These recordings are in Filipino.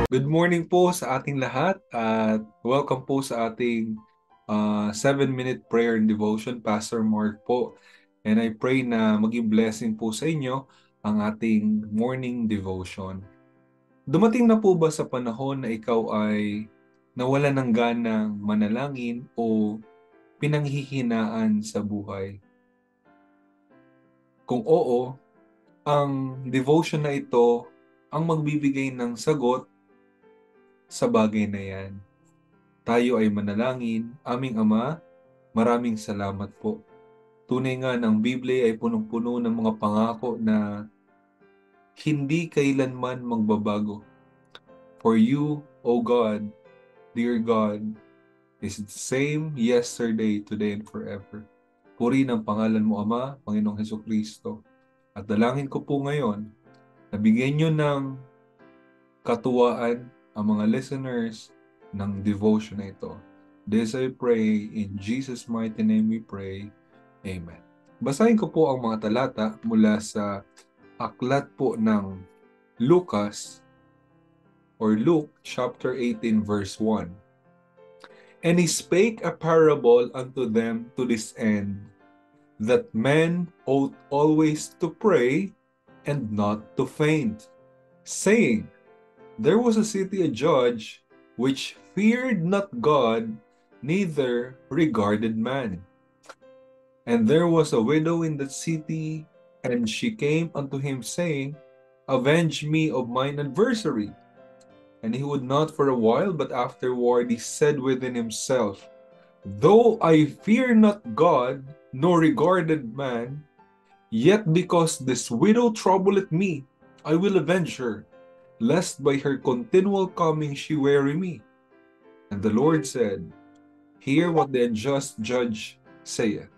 Good morning po sa ating lahat at welcome po sa ating 7-minute prayer and devotion. Pastor Mark po. And I pray na maging blessing po sa inyo ang ating morning devotion. Dumating na po ba sa panahon na ikaw ay nawalan ng ganang manalangin o pinanghihinaan sa buhay? Kung oo, ang devotion na ito ang magbibigay ng sagot sa bagay na yan. Tayo ay manalangin. Aming Ama, maraming salamat po. Tunay nga ng Biblia ay punong-puno ng mga pangako na hindi kailanman magbabago. For you, O God, dear God, is the same yesterday, today, and forever. Puri ng pangalan mo, Ama, Panginoong Hesukristo. At dalangin ko po ngayon, na bigyan nyo ng katuwaan ang mga listeners ng devotion na ito. This I pray, in Jesus' mighty name we pray. Amen. Basahin ko po ang mga talata mula sa aklat po ng Lucas or Luke chapter 18 verse 1. And he spake a parable unto them to this end, that men ought always to pray and not to faint, saying, There was a city a judge which feared not God, neither regarded man. And there was a widow in that city, and she came unto him, saying, Avenge me of mine adversary. And he would not for a while, but afterward he said within himself, Though I fear not God, nor regarded man, yet because this widow troubleth me, I will avenge her, lest by her continual coming she weary me. And the Lord said, Hear what the unjust judge saith.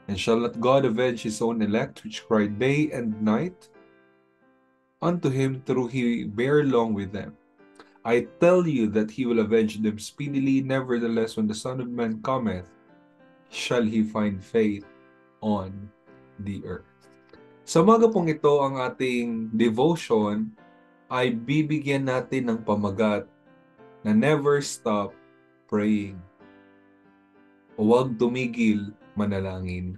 And shall not God avenge his own elect, which cry day and night unto him, through he bear long with them? I tell you that he will avenge them speedily. Nevertheless, when the Son of Man cometh, shall he find faith on the earth. Sa umaga pong ito, ang ating devotion ay bibigyan natin ng pamagat na never stop praying. Huwag tumigil manalangin.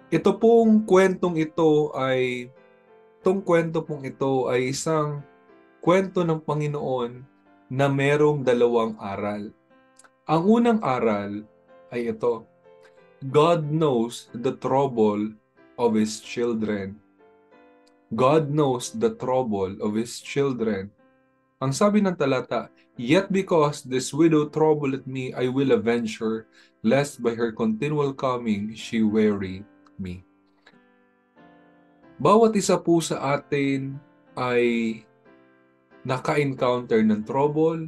Itong kwento pong ito ay isang kwento ng Panginoon na merong dalawang aral. Ang unang aral ay ito: God knows the trouble of His children. God knows the trouble of His children. Ang sabi ng talata, Yet because this widow troubleth me, I will avenge her, lest by her continual coming she weary me. Bawat isa po sa atin ay naka-encounter ng trouble,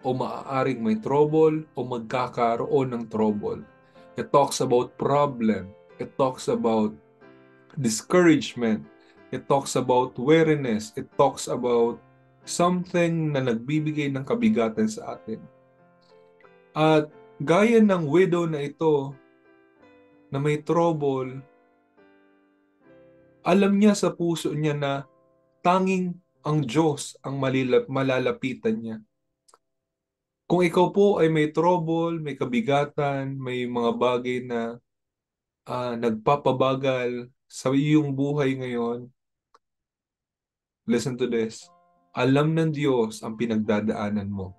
o maaaring may trouble, o magkakaroon ng trouble. It talks about problem. It talks about discouragement. It talks about weariness. It talks about something na nagbibigay ng kabigatan sa atin. At gaya ng widow na ito, na may trouble, alam niya sa puso niya na tanging ang Diyos ang malalapitan niya. Kung ikaw po ay may trouble, may kabigatan, may mga bagay na nagpapabagal sa iyong buhay ngayon, listen to this. Alam ng Diyos ang pinagdadaanan mo.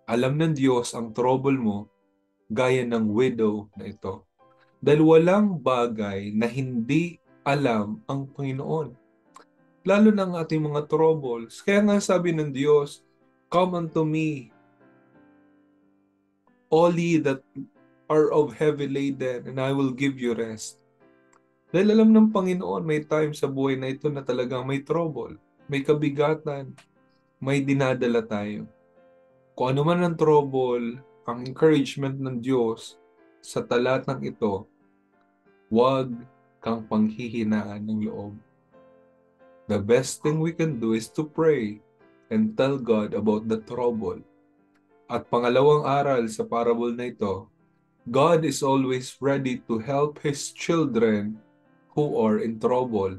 Alam ng Diyos ang trouble mo, gaya ng widow na ito. Dahil walang bagay na hindi alam ang Panginoon. Lalo na ang ating mga troubles. Kaya nga sabi ng Diyos, Come unto me, all ye that are of heavy laden, and I will give you rest. Dahil alam ng Panginoon, may time sa buhay na ito na talagang may trouble, may kabigatan, may dinadala tayo. Kung ano man ang trouble, ang encouragement ng Diyos sa talatang ito, huwag kang panghihinaan ng loob. The best thing we can do is to pray and tell God about the trouble. At pangalawang aral sa parable na ito, God is always ready to help His children who are in trouble.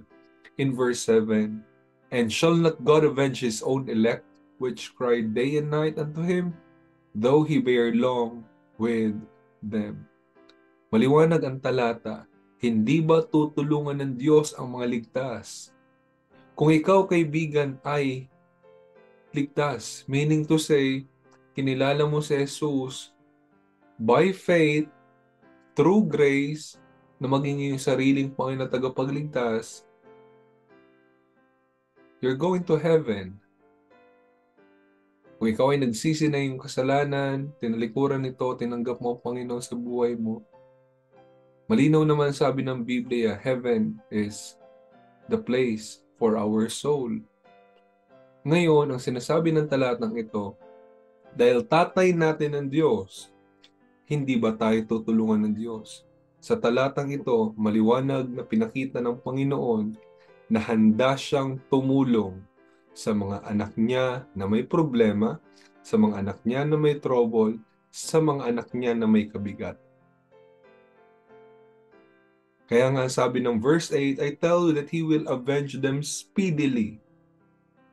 In verse 7, And shall not God avenge His own elect, which cried day and night unto him, though he bare long with them. Maliwanag ang talata, hindi ba tutulungan ng Diyos ang mga ligtas? Kung ikaw, kaibigan, ay ligtas, meaning to say, kinilala mo si Jesus by faith, through grace, na maging iyong sariling Panginoon at tagapagligtas, you're going to heaven. Kung ikaw ay nagsisi na yung kasalanan, tinalikuran nito, tinanggap mo ang Panginoon sa buhay mo, malinaw naman sabi ng Biblia, heaven is the place for our soul. Ngayon, ang sinasabi ng talatang ito, dahil tatay natin ng Diyos, hindi ba tayo tutulungan ng Diyos? Sa talatang ito, maliwanag na pinakita ng Panginoon na handa siyang tumulong sa mga anak niya na may problema, sa mga anak niya na may trouble, sa mga anak niya na may kabigat. Kaya nga sabi ng verse 8, I tell you that He will avenge them speedily.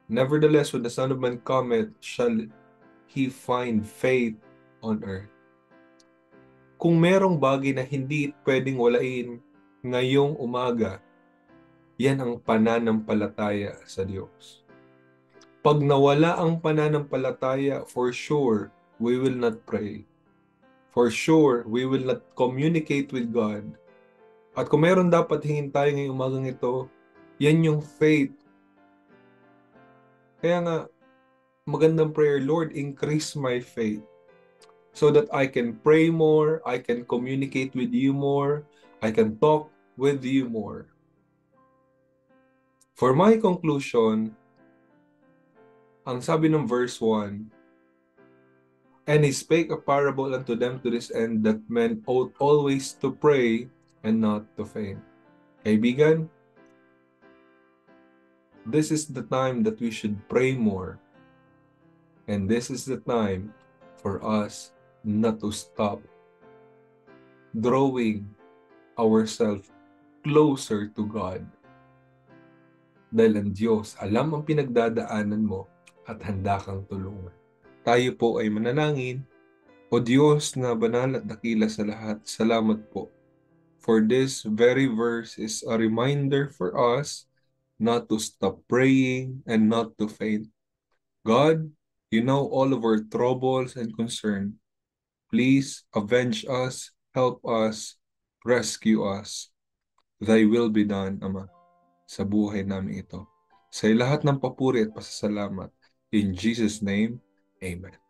Nevertheless, when the Son of Man cometh, shall He find faith on earth. Kung merong bagay na hindi pwedeng walain ngayong umaga, yan ang pananampalataya sa Diyos. Pag nawala ang pananampalataya, for sure, we will not pray. For sure, we will not communicate with God. At kung meron dapat hingin tayo ngayong umagang ito, yan yung faith. Kaya nga, magandang prayer, Lord, increase my faith so that I can pray more, I can communicate with you more, I can talk with you more. For my conclusion, ang sabi ng verse 1, and He spake a parable unto them to this end, that men ought always to pray and not to faint. Kaibigan, this is the time that we should pray more. And this is the time for us not to stop drawing ourselves closer to God. Dahil ang Diyos, alam ang pinagdadaanan mo at handa kang tulungan. Tayo po ay manalangin. O Diyos na banal at dakila sa lahat, salamat po. For this very verse is a reminder for us not to stop praying and not to faint. God, you know all of our troubles and concern. Please avenge us, help us, rescue us. Thy will be done, Ama, sa buhay namin ito. Sa lahat ng papuri at pasasalamat. In Jesus' name, Amen.